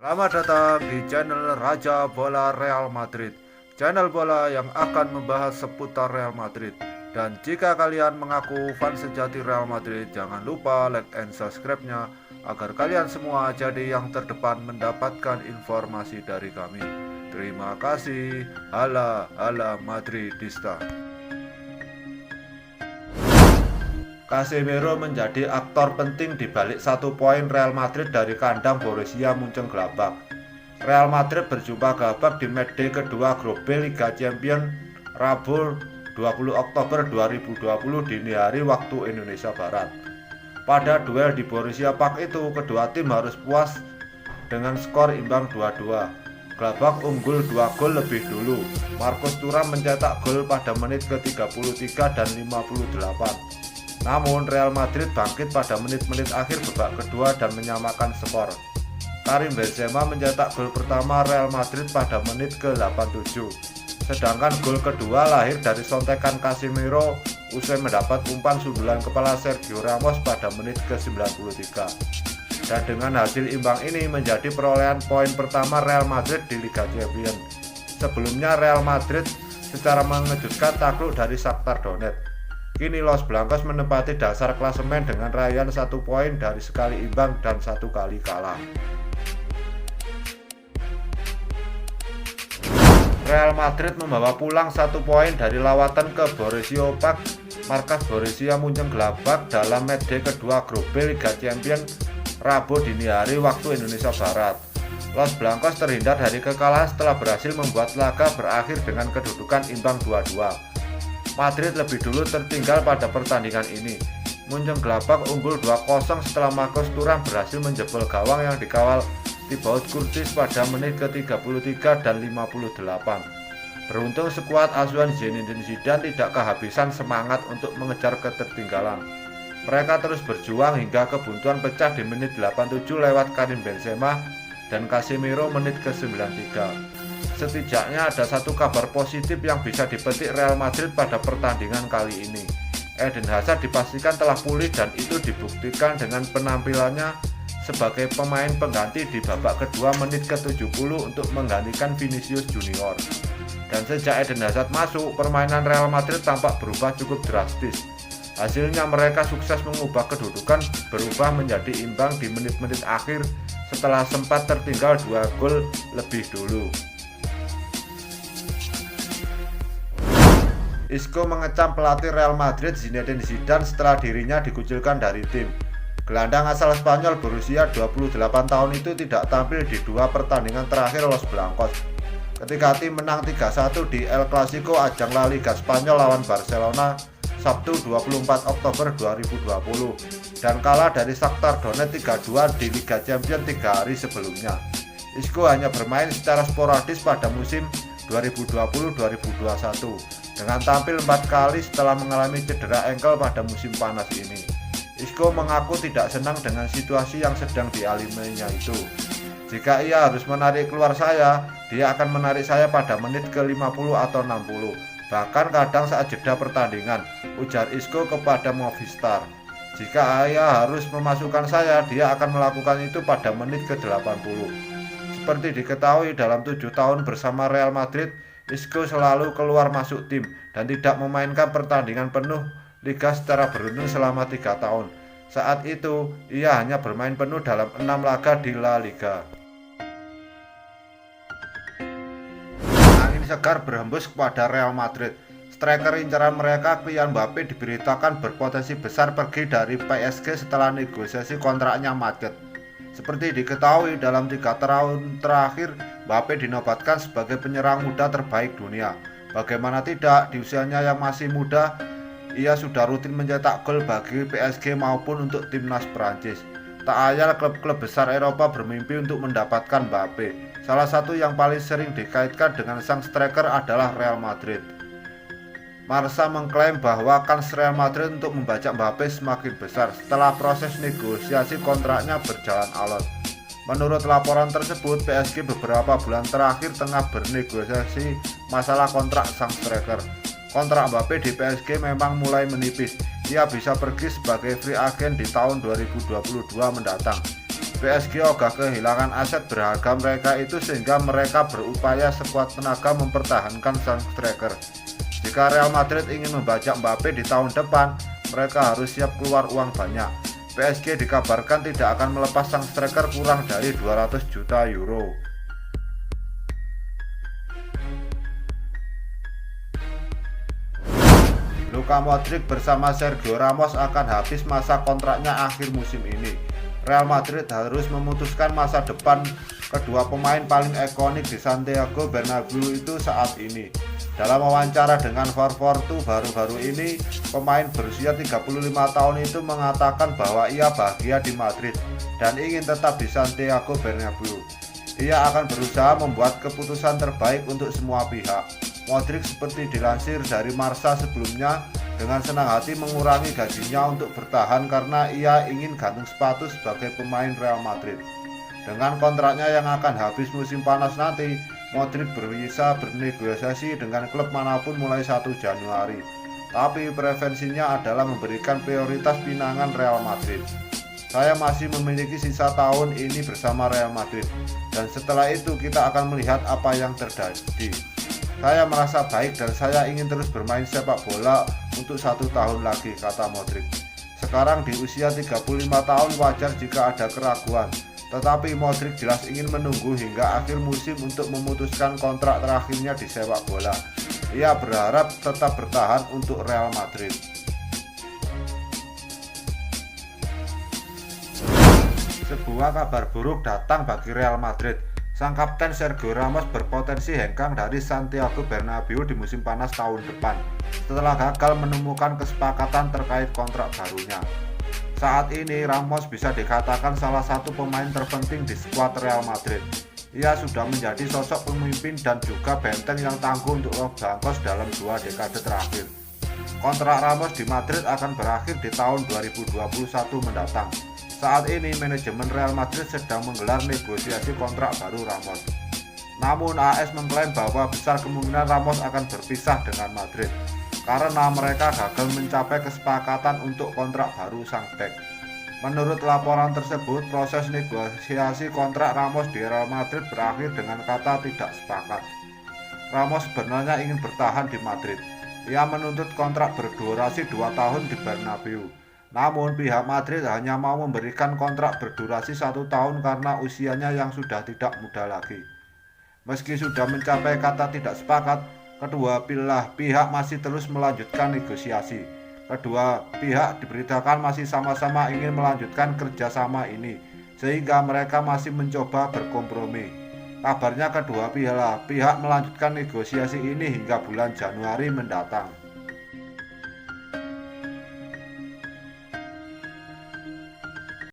Selamat datang di channel Raja Bola Real Madrid, channel bola yang akan membahas seputar Real Madrid. Dan jika kalian mengaku fans sejati Real Madrid, jangan lupa like and subscribe-nya agar kalian semua jadi yang terdepan mendapatkan informasi dari kami. Terima kasih. Hala hala Madridista. Casemiro menjadi aktor penting di balik 1 poin Real Madrid dari kandang Borussia Mönchengladbach. Real Madrid berjumpa Gladbach di matchday kedua grup B Liga Champions Rabu 20 Oktober 2020 dini hari waktu Indonesia Barat. Pada duel di Borussia Park itu, kedua tim harus puas dengan skor imbang 2-2. Gladbach unggul 2 gol lebih dulu. Marcus Thuram mencetak gol pada menit ke-33 dan 58. Namun Real Madrid bangkit pada menit-menit akhir babak kedua dan menyamakan skor. Karim Benzema mencetak gol pertama Real Madrid pada menit ke-87. Sedangkan gol kedua lahir dari sontekan Casemiro usai mendapat umpan sundulan kepala Sergio Ramos pada menit ke-93. Dan dengan hasil imbang ini menjadi perolehan poin pertama Real Madrid di Liga Champions. Sebelumnya Real Madrid secara mengejutkan takluk dari Shakhtar Donetsk. Kini Los Blancos menempati dasar klasemen dengan raihan 1 poin dari sekali imbang dan 1 kali kalah. Real Madrid membawa pulang 1 poin dari lawatan ke Borussia Park, markas Borussia Mönchengladbach dalam matchday kedua grup B Liga Champions Rabu dini hari waktu Indonesia Barat. Los Blancos terhindar dari kekalahan setelah berhasil membuat laga berakhir dengan kedudukan imbang 2-2. Madrid lebih dulu tertinggal pada pertandingan ini. Mönchengladbach unggul 2-0 setelah Marcus Thuram berhasil menjebol gawang yang dikawal Thibaut Courtois pada menit ke-33 dan 58. Beruntung skuad asuhan Zinedine Zidane tidak kehabisan semangat untuk mengejar ketertinggalan. Mereka terus berjuang hingga kebuntuan pecah di menit 87 lewat Karim Benzema dan Casemiro menit ke-93. Setidaknya ada 1 kabar positif yang bisa dipetik Real Madrid pada pertandingan kali ini. Eden Hazard dipastikan telah pulih dan itu dibuktikan dengan penampilannya sebagai pemain pengganti di babak kedua menit ke-70 untuk menggantikan Vinicius Junior. Dan sejak Eden Hazard masuk, permainan Real Madrid tampak berubah cukup drastis. Hasilnya mereka sukses mengubah kedudukan berubah menjadi imbang di menit-menit akhir setelah sempat tertinggal 2 gol lebih dulu. Isco mengecam pelatih Real Madrid Zinedine Zidane setelah dirinya dikucilkan dari tim. Gelandang asal Spanyol berusia 28 tahun itu tidak tampil di 2 pertandingan terakhir Los Blancos. Ketika tim menang 3-1 di El Clasico ajang La Liga Spanyol lawan Barcelona Sabtu 24 Oktober 2020 dan kalah dari Shakhtar Donetsk 3-2 di Liga Champions 3 hari sebelumnya. Isco hanya bermain secara sporadis pada musim 2020-2021 dengan tampil 4 kali setelah mengalami cedera engkel pada musim panas ini. Isco mengaku tidak senang dengan situasi yang sedang dialaminya itu. Jika ia harus menarik keluar saya, dia akan menarik saya pada menit ke-50 atau 60, bahkan kadang saat jeda pertandingan, ujar Isco kepada Movistar. Jika ia harus memasukkan saya, dia akan melakukan itu pada menit ke-80. Seperti diketahui, dalam 7 tahun bersama Real Madrid, Isco selalu keluar masuk tim dan tidak memainkan pertandingan penuh Liga secara beruntun selama 3 tahun. Saat itu, ia hanya bermain penuh dalam 6 laga di La Liga. Angin segar berhembus kepada Real Madrid. Striker incaran mereka, Kylian Mbappe, diberitakan berpotensi besar pergi dari PSG setelah negosiasi kontraknya macet. Seperti diketahui, dalam 3 tahun terakhir Mbappe dinobatkan sebagai penyerang muda terbaik dunia. Bagaimana tidak, di usianya yang masih muda, ia sudah rutin mencetak gol bagi PSG maupun untuk timnas Prancis. Tak ayal klub-klub besar Eropa bermimpi untuk mendapatkan Mbappe. Salah satu yang paling sering dikaitkan dengan sang striker adalah Real Madrid. Marca mengklaim bahwa kans Real Madrid untuk membajak Mbappe semakin besar setelah proses negosiasi kontraknya berjalan alot. Menurut laporan tersebut, PSG beberapa bulan terakhir tengah bernegosiasi masalah kontrak sang striker. Kontrak Mbappe di PSG memang mulai menipis. Ia bisa pergi sebagai free agent di tahun 2022 mendatang. PSG ogah kehilangan aset berharga mereka itu sehingga mereka berupaya sekuat tenaga mempertahankan sang striker. Jika Real Madrid ingin membajak Mbappe di tahun depan, mereka harus siap keluar uang banyak. PSG dikabarkan tidak akan melepas sang striker kurang dari 200 juta euro. Luka Modric bersama Sergio Ramos akan habis masa kontraknya akhir musim ini. Real Madrid harus memutuskan masa depan kedua pemain paling ikonik di Santiago Bernabeu itu saat ini. Dalam wawancara dengan 442 baru-baru ini, pemain berusia 35 tahun itu mengatakan bahwa ia bahagia di Madrid dan ingin tetap di Santiago Bernabeu. Ia akan berusaha membuat keputusan terbaik untuk semua pihak. Modric seperti dilansir dari Marca sebelumnya dengan senang hati mengurangi gajinya untuk bertahan karena ia ingin gantung sepatu sebagai pemain Real Madrid. Dengan kontraknya yang akan habis musim panas nanti, Modric bisa bernegosiasi dengan klub manapun mulai 1 Januari. Tapi preferensinya adalah memberikan prioritas pinangan Real Madrid. Saya masih memiliki sisa tahun ini bersama Real Madrid, dan setelah itu kita akan melihat apa yang terjadi. Saya merasa baik dan saya ingin terus bermain sepak bola untuk 1 tahun lagi, kata Modric. Sekarang di usia 35 tahun wajar jika ada keraguan, tetapi Modric jelas ingin menunggu hingga akhir musim untuk memutuskan kontrak terakhirnya di sepak bola. Ia berharap tetap bertahan untuk Real Madrid. Sebuah kabar buruk datang bagi Real Madrid. Sang kapten Sergio Ramos berpotensi hengkang dari Santiago Bernabeu di musim panas tahun depan setelah gagal menemukan kesepakatan terkait kontrak barunya. Saat ini Ramos bisa dikatakan salah satu pemain terpenting di skuad Real Madrid. Ia sudah menjadi sosok pemimpin dan juga benteng yang tangguh untuk Los Blancos dalam 2 dekade terakhir. Kontrak Ramos di Madrid akan berakhir di tahun 2021 mendatang. Saat ini manajemen Real Madrid sedang menggelar negosiasi kontrak baru Ramos. Namun AS mengklaim bahwa besar kemungkinan Ramos akan berpisah dengan Madrid karena mereka gagal mencapai kesepakatan untuk kontrak baru sang bek. Menurut laporan tersebut, proses negosiasi kontrak Ramos di Real Madrid berakhir dengan kata tidak sepakat. Ramos sebenarnya ingin bertahan di Madrid. Ia menuntut kontrak berdurasi 2 tahun di Bernabeu. Namun pihak Madrid hanya mau memberikan kontrak berdurasi 1 tahun karena usianya yang sudah tidak muda lagi. Meski sudah mencapai kata tidak sepakat, kedua pihak masih terus melanjutkan negosiasi. Kedua pihak diberitakan masih sama-sama ingin melanjutkan kerjasama ini, sehingga mereka masih mencoba berkompromi. Kabarnya kedua pihak melanjutkan negosiasi ini hingga bulan Januari mendatang.